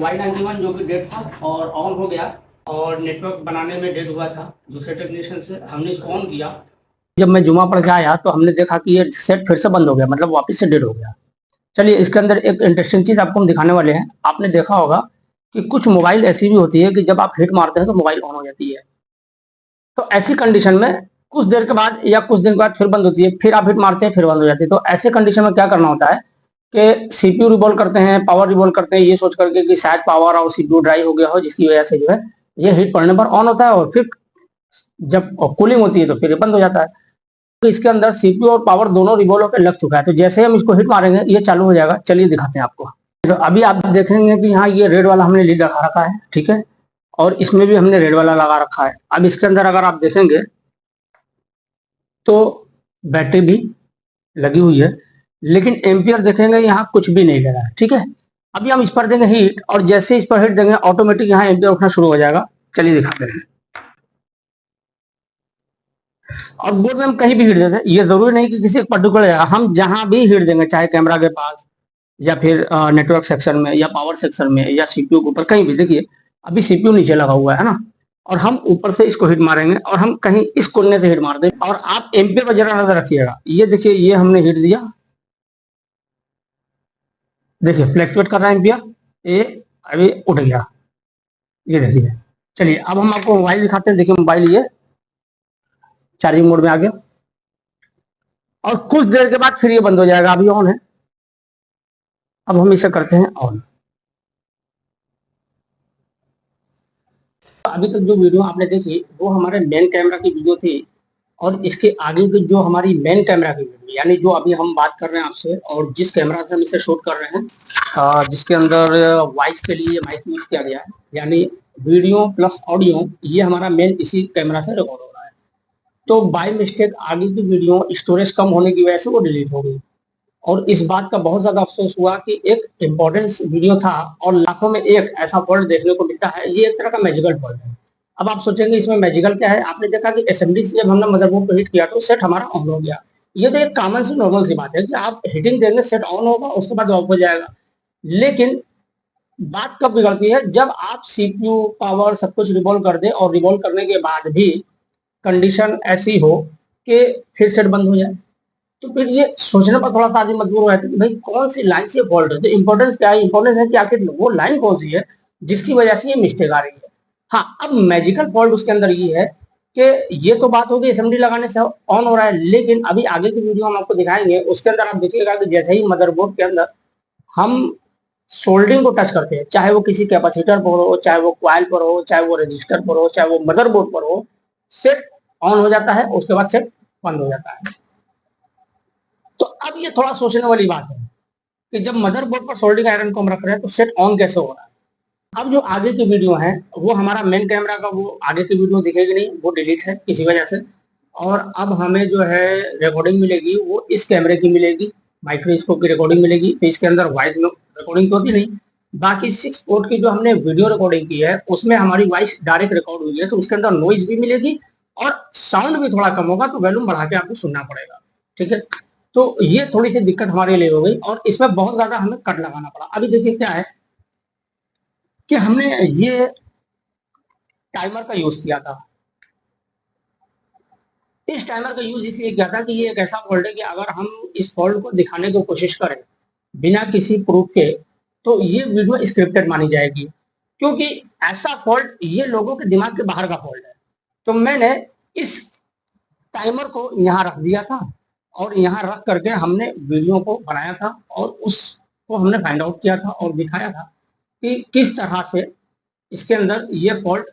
Y91 जो कि dead था और ऑन हो गया और नेटवर्क बनाने में डेड हुआ था। दूसरे टेक्नीशियन से हमने इसको ऑन किया। जब मैं जुमा पढ़ के आया तो हमने देखा कि ये सेट फिर से बंद हो गया, मतलब वापस से डेड हो गया। चलिए इसके अंदर एक इंटरेस्टिंग चीज आपको हम दिखाने वाले हैं। आपने देखा होगा कि कुछ मोबाइल ऐसी भी होती है कि जब आप हिट मारते हैं तो मोबाइल ऑन हो जाती है। तो ऐसी कंडीशन में कुछ देर के बाद या कुछ दिन के बाद फिर बंद होती है, फिर आप हिट मारते हैं फिर बंद हो जाती है। तो ऐसे कंडीशन में क्या करना होता है कि सीपीयू रिवॉल्व करते हैं, पावर रिवॉल्व करते हैं, ये सोच करके कि शायद पावर और सीपीयू ड्राई हो गया हो, जिसकी वजह से जो है ये हीट पड़ने पर ऑन होता है और फिर जब कूलिंग होती है तो फिर ये बंद हो जाता है। तो इसके अंदर सीपीयू और पावर दोनों रिवॉल्व होकर लग चुका है। तो जैसे हम इसको हिट मारेंगे ये चालू हो जाएगा। चलिए दिखाते हैं आपको। तो अभी आप देखेंगे कि यहाँ ये रेड वाला हमने लीड रखा रखा है, ठीक है, और इसमें भी हमने रेड वाला लगा रखा है। अब इसके अंदर अगर आप देखेंगे तो बैटरी भी लगी हुई है, लेकिन एम्पियर देखेंगे यहाँ कुछ भी नहीं लगा है, ठीक है। अभी हम इस पर देंगे हीट और जैसे इस पर हीट देंगे ऑटोमेटिक यहाँ एम्पियर उठना शुरू हो जाएगा। चलिए दिखाते हैं। और बोर्ड में हम कहीं भी हीट देते हैं, ये जरूरी नहीं कि किसी पर्टिकुलर जगह, हम जहां भी हीट देंगे, चाहे कैमरा के पास या फिर नेटवर्क सेक्शन में या पावर सेक्शन में या सीपीयू के ऊपर, कहीं भी। देखिए अभी सीपीयू नीचे लगा हुआ है ना, और हम ऊपर से इसको हिट मारेंगे और हम कहीं इस कोने से हिट मार दें। और आप एम्पियर पर जरा नजर रखिएगा। ये देखिए ये हमने हिट दिया, देखिए फ्लैक्चुएट कर रहा है एम्पियर, ये अभी उठ गया, ये देखिए। चलिए अब हम आपको मोबाइल दिखाते हैं। देखिए मोबाइल ये चार्जिंग मोड में आ गया और कुछ देर के बाद फिर ये बंद हो जाएगा। अभी ऑन है, अब हम इसे करते हैं ऑन। अभी तक जो वीडियो आपने देखी वो हमारे मेन कैमरा की वीडियो थी, और इसके आगे की जो हमारी मेन कैमरा की वीडियो, यानी जो अभी हम बात कर रहे हैं आपसे और जिस कैमरा से हम इसे शूट कर रहे हैं, जिसके अंदर वॉइस के लिए माइक यूज किया गया है, यानी वीडियो प्लस ऑडियो, ये हमारा मेन इसी कैमरा से रिकॉर्ड हो रहा है। तो बाय मिस्टेक आगे की वीडियो स्टोरेज कम होने की वजह से वो डिलीट हो गई, और इस बात का बहुत ज्यादा अफसोस हुआ कि एक इम्पोर्टेंट वीडियो था और लाखों में एक ऐसा फॉल्ट देखने को मिलता है। ये एक तरह का मैजिकल फॉल्ट है। अब आप सोचेंगे इसमें मैजिकल क्या है। आपने देखा कि असेंबली से जब हमने मदरबोर्ड को हिट किया तो सेट हमारा ऑन हो गया। ये तो एक कॉमन सी नॉर्मल सी बात है कि आप हिटिंग देंगे सेट ऑन होगा, उसके बाद ऑफ हो जाएगा। लेकिन बात कब बिगड़ती है, जब आप सीपीयू पावर सब कुछ रिवॉल्व कर दे और रिवॉल्व करने के बाद भी कंडीशन ऐसी हो कि फिर सेट बंद हो जाए। तो फिर ये सोचने पर थोड़ा सा आदमी मजबूर हो जाता है कि भाई कौन सी लाइन से फॉल्ट है। तो इंपॉर्टेंस क्या है, इंपॉर्टेंस है कि आखिर वो लाइन कौन सी है जिसकी वजह से ये मिस्टेक आ रही है। हाँ, अब मैजिकल फॉल्ट उसके अंदर ये है कि ये तो बात होगी असेंबली लगाने से ऑन हो रहा है, लेकिन अभी आगे की वीडियो हम आपको दिखाएंगे उसके अंदर आप देखिएगा कि जैसे ही मदरबोर्ड के अंदर हम सोल्डरिंग को टच करते हैं, चाहे वो किसी कैपेसिटर पर हो, चाहे वो क्वाइल पर हो, चाहे वो रजिस्टर पर हो, चाहे वो मदरबोर्ड पर हो, सेट ऑन हो जाता है, उसके बाद सेट बंद हो जाता है। तो अब ये थोड़ा सोचने वाली बात है कि जब मदरबोर्ड पर सोल्डरिंग आयरन को हम रख रहे हैं तो सेट ऑन कैसे हो रहा है। अब जो आगे की वीडियो है वो हमारा मेन कैमरा का, वो आगे की वीडियो दिखेगी नहीं, वो डिलीट है किसी वजह से। और अब हमें जो है रिकॉर्डिंग मिलेगी वो इस कैमरे की मिलेगी, माइक्रोस्कोप की रिकॉर्डिंग मिलेगी। तो इसके अंदर वॉइस रिकॉर्डिंग तो होती नहीं, बाकी 6 पोर्ट की जो हमने वीडियो रिकॉर्डिंग की है उसमें हमारी वॉइस डायरेक्ट रिकॉर्ड हुई है, तो उसके अंदर नॉइज भी मिलेगी और साउंड भी थोड़ा कम होगा, तो वॉल्यूम बढ़ा के आपको सुनना पड़ेगा, ठीक है। तो ये थोड़ी सी दिक्कत हमारे लिए हो गई और इसमें बहुत ज्यादा हमें कट लगाना पड़ा। अभी देखिए क्या है कि हमने ये टाइमर का यूज किया था। इस टाइमर का यूज इसलिए किया था कि ये एक ऐसा फॉल्ट है कि अगर हम इस फॉल्ट को दिखाने की कोशिश करें बिना किसी प्रूफ के तो ये वीडियो स्क्रिप्टेड मानी जाएगी, क्योंकि ऐसा फॉल्ट ये लोगों के दिमाग के बाहर का फॉल्ट है। तो मैंने इस टाइमर को यहाँ रख दिया था और यहाँ रख करके हमने वीडियो को बनाया था और उसको हमने फाइंड आउट किया था और दिखाया था कि किस तरह से इसके अंदर ये फॉल्ट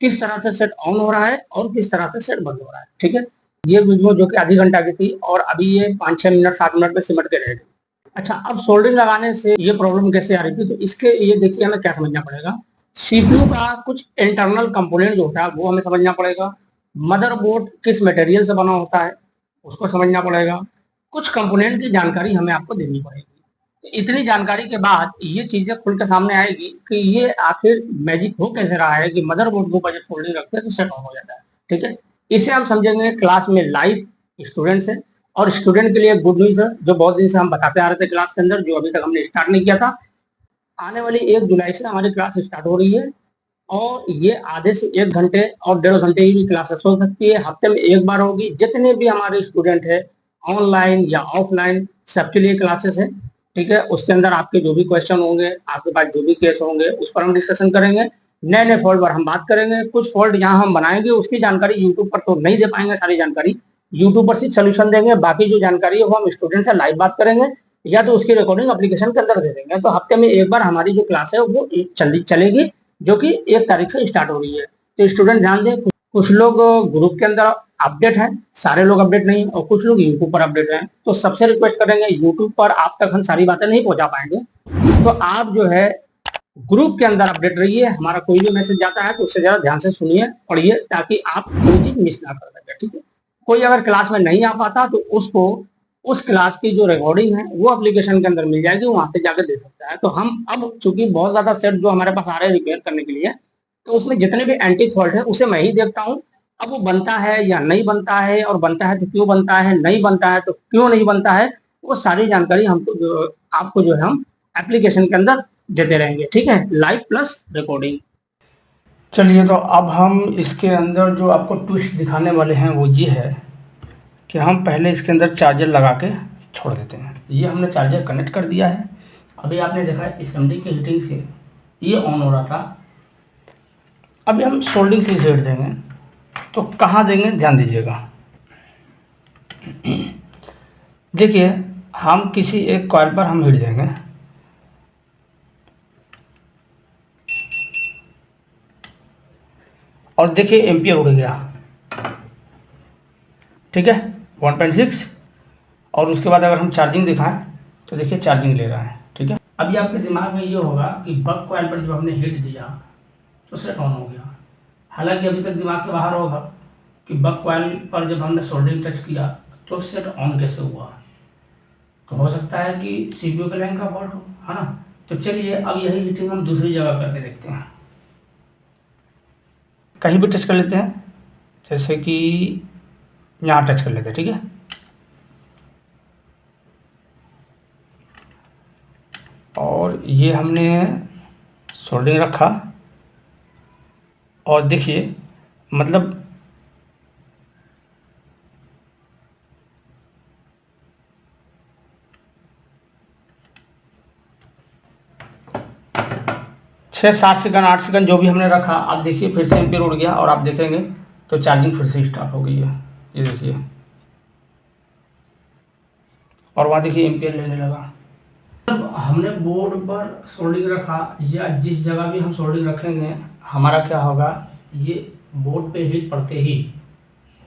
किस तरह से सेट ऑन हो रहा है और किस तरह से सेट बंद हो रहा है, ठीक है। ये वीडियो जो कि आधी घंटा की थी और अभी ये 5-6 मिनट 7 मिनट में सिमट के रहेगी। अच्छा, अब सोल्डरिंग लगाने से ये प्रॉब्लम कैसे आ रही थी, तो इसके ये देखिए हमें क्या समझना पड़ेगा। सीपीयू का कुछ इंटरनल कंपोनेंट जो होता है वो हमें समझना पड़ेगा। मदरबोर्ड किस मटेरियल से बना होता है उसको समझना पड़ेगा। कुछ कंपोनेंट की जानकारी हमें आपको देनी पड़ेगी। इतनी जानकारी के बाद ये चीजें खुल के सामने आएगी कि ये आखिर मैजिक हो कैसे रहा है कि मदरबोर्ड को बजट फोल्डिंग रखते हैं तो सेट ऑन हो जाता है, ठीक है। इसे हम समझेंगे क्लास में लाइव स्टूडेंट से, और स्टूडेंट के लिए गुड न्यूज है जो बहुत दिन से हम बताते आ रहे थे क्लास के अंदर, जो अभी तक हमने स्टार्ट नहीं किया था। आने वाली 1 जुलाई से हमारी क्लास स्टार्ट हो रही है और ये आधे से 1 घंटे और 1.5 घंटे की भी क्लासेस हो सकती है, हफ्ते में 1 बार होगी। जितने भी हमारे स्टूडेंट है ऑनलाइन या ऑफलाइन सबके लिए क्लासेस है, ठीक है। उसके अंदर आपके जो भी क्वेश्चन होंगे, आपके पास जो भी केस होंगे, उस पर हम डिस्कशन करेंगे। नए नए फॉल्ट पर हम बात करेंगे। कुछ फॉल्ट यहाँ हम बनाएंगे, उसकी जानकारी यूट्यूब पर तो नहीं दे पाएंगे, सारी जानकारी यूट्यूब पर सिर्फ सोल्यूशन देंगे, बाकी जो जानकारी है वो हम स्टूडेंट से लाइव बात करेंगे या तो उसकी रिकॉर्डिंग एप्लीकेशन के अंदर दे देंगे। तो हफ्ते में 1 बार हमारी जो क्लास है वो चलेगी, जो कि 1 तारीख से स्टार्ट हो रही है। तो स्टूडेंट ध्यान दें, कुछ लोग ग्रुप के अंदर अपडेट हैं, सारे लोग अपडेट नहीं, और कुछ लोग यूट्यूब पर अपडेट हैं। तो सबसे रिक्वेस्ट करेंगे, यूट्यूब पर आप तक हम सारी बातें नहीं पहुंचा पाएंगे, तो आप जो है ग्रुप के अंदर अपडेट रहिए। हमारा कोई भी मैसेज जाता है तो उससे ज्यादा ध्यान से सुनिए, पढ़िए, ताकि आप कोई चीज मिस ना कर सके, ठीक है। कोई अगर क्लास में नहीं आ पाता तो उसको उस क्लास की जो रिकॉर्डिंग है वो एप्लीकेशन के अंदर मिल जाएगी, वहां पे जाकर दे सकता है। तो हम अब चूंकि बहुत ज्यादा सेट जो हमारे पास आ रहे हैं रिपेयर करने के लिए, तो उसमें जितने भी एंटी फॉल्ट है उसे मैं ही देखता हूँ। अब वो बनता है या नहीं बनता है, और बनता है तो क्यों बनता है, नहीं बनता है तो क्यों नहीं बनता है, वो सारी जानकारी हमको आपको जो है हम एप्लीकेशन के अंदर देते रहेंगे, ठीक है, लाइव प्लस रिकॉर्डिंग। चलिए, तो अब हम इसके अंदर जो आपको ट्विस्ट दिखाने वाले हैं वो ये है कि हम पहले इसके अंदर चार्जर लगा के छोड़ देते हैं। ये हमने चार्जर कनेक्ट कर दिया है। अभी आपने देखा एसएमडी की हीटिंग से ये ऑन हो रहा था। अभी हम सोल्डिंग से इसे हीट देंगे, तो कहाँ देंगे ध्यान दीजिएगा। देखिए, हम किसी एक कॉइल पर हम हीट देंगे, और देखिए एम्पियर उड़ गया, ठीक है, 1.6। और उसके बाद अगर हम चार्जिंग दिखाएं तो देखिए चार्जिंग ले रहा है, ठीक है। अभी आपके दिमाग में ये होगा कि बक कॉइल पर जब हमने हीट दिया तो सेट ऑन हो गया। हालांकि अभी तक दिमाग के बाहर होगा कि बक कॉइल पर जब हमने सोल्डरिंग टच किया तो सेट ऑन कैसे हुआ। तो हो सकता है कि सीपीयू के लाइन का फॉल्ट हो, है ना। तो चलिए अब यही हीटिंग हम दूसरी जगह करके देखते हैं। कहीं भी टच कर लेते हैं, जैसे कि यहाँ टच कर लेते हैं, ठीक है। और ये हमने सोल्डरिंग रखा, और देखिए मतलब छः 7 सेकंड 8 सेकंड जो भी हमने रखा, अब देखिए फिर से एम्पियर उड़ गया, और आप देखेंगे तो चार्जिंग फिर से स्टार्ट हो गई है। ये देखिए, और वहाँ देखिए एम्पियर लेने लगा। जब हमने बोर्ड पर सोल्डरिंग रखा या जिस जगह भी हम सोल्डरिंग रखेंगे, हमारा क्या होगा, ये बोर्ड पे हीट पड़ते ही,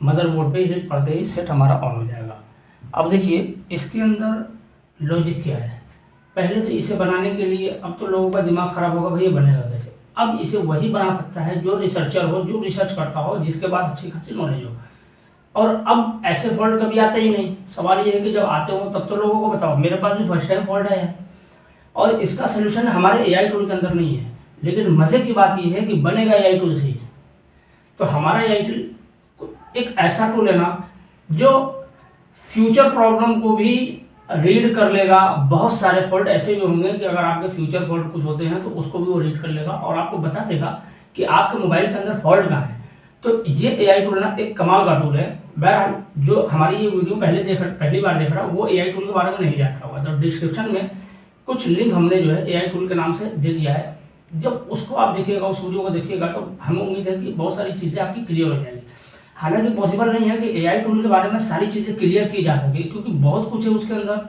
मदरबोर्ड पे हीट पड़ते ही सेट हमारा ऑन हो जाएगा। अब देखिए इसके अंदर लॉजिक क्या है। पहले तो इसे बनाने के लिए अब तो लोगों का दिमाग खराब होगा, भाई ये बनेगा कैसे। अब इसे वही बना सकता है जो रिसर्चर हो, जो रिसर्च करता हो, जिसके पास अच्छी खासी नॉलेज हो। और अब ऐसे फॉल्ट कभी आते ही नहीं। सवाल ये है कि जब आते हो तब तो लोगों को बताओ। मेरे पास भी फर्स्ट टाइम फॉल्ट आया है, और इसका सोल्यूशन हमारे एआई टूल के अंदर नहीं है। लेकिन मज़े की बात यह है कि बनेगा एआई टूल से ही। तो हमारा एआई टूल एक ऐसा टूल है ना जो फ्यूचर प्रॉब्लम को भी रीड कर लेगा। बहुत सारे फॉल्ट ऐसे भी होंगे कि अगर आपके फ्यूचर फॉल्ट कुछ होते हैं तो उसको भी वो रीड कर लेगा और आपको बता देगा कि आपके मोबाइल के अंदर फॉल्ट कहाँ है। तो ये एआई टूल ना एक कमाल का टूल है। बहरहाल जो हमारी ये वीडियो पहली बार देख रहा वो एआई टूल के बारे में नहीं जानता होगा, तो डिस्क्रिप्शन में कुछ लिंक हमने जो है एआई टूल के नाम से दे दिया है। जब उसको आप देखिएगा, उस वीडियो को देखिएगा, तो हमें उम्मीद है कि बहुत सारी चीज़ें आपकी क्लियर हो जाएंगी। हालांकि पॉसिबल नहीं है कि एआई टूल के बारे में सारी चीज़ें क्लियर की जा सके, क्योंकि बहुत कुछ है उसके अंदर,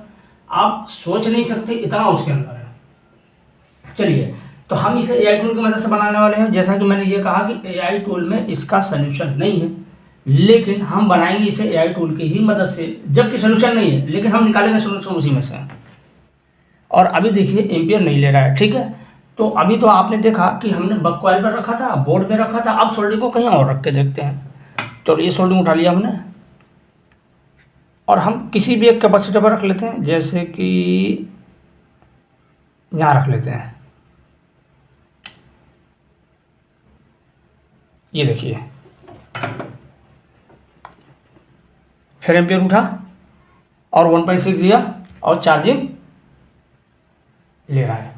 आप सोच नहीं सकते इतना उसके अंदर है। चलिए, तो हम इसे एआई टूल की मदद से बनाने वाले हैं। जैसा कि मैंने ये कहा कि एआई टूल में इसका सोल्यूशन नहीं है, लेकिन हम बनाएंगे इसे एआई टूल की ही मदद से, जबकि सोल्यूशन नहीं है लेकिन हम निकालेंगे सोल्यूशन उसी में से। और अभी देखिए एम्पियर नहीं ले रहा है, ठीक है। तो अभी तो आपने देखा कि हमने बक कॉइल पर रखा था, बोर्ड पे रखा था। अब सोल्डरिंग को कहीं और रख के देखते हैं। तो ये सोल्डरिंग उठा लिया हमने, और हम किसी भी एक कैपेसिटर पर रख लेते हैं, जैसे कि यहाँ रख लेते हैं। ये देखिए फिर एम्पियर उठा और 1.6 दिया और चार्जिंग ले रहा है।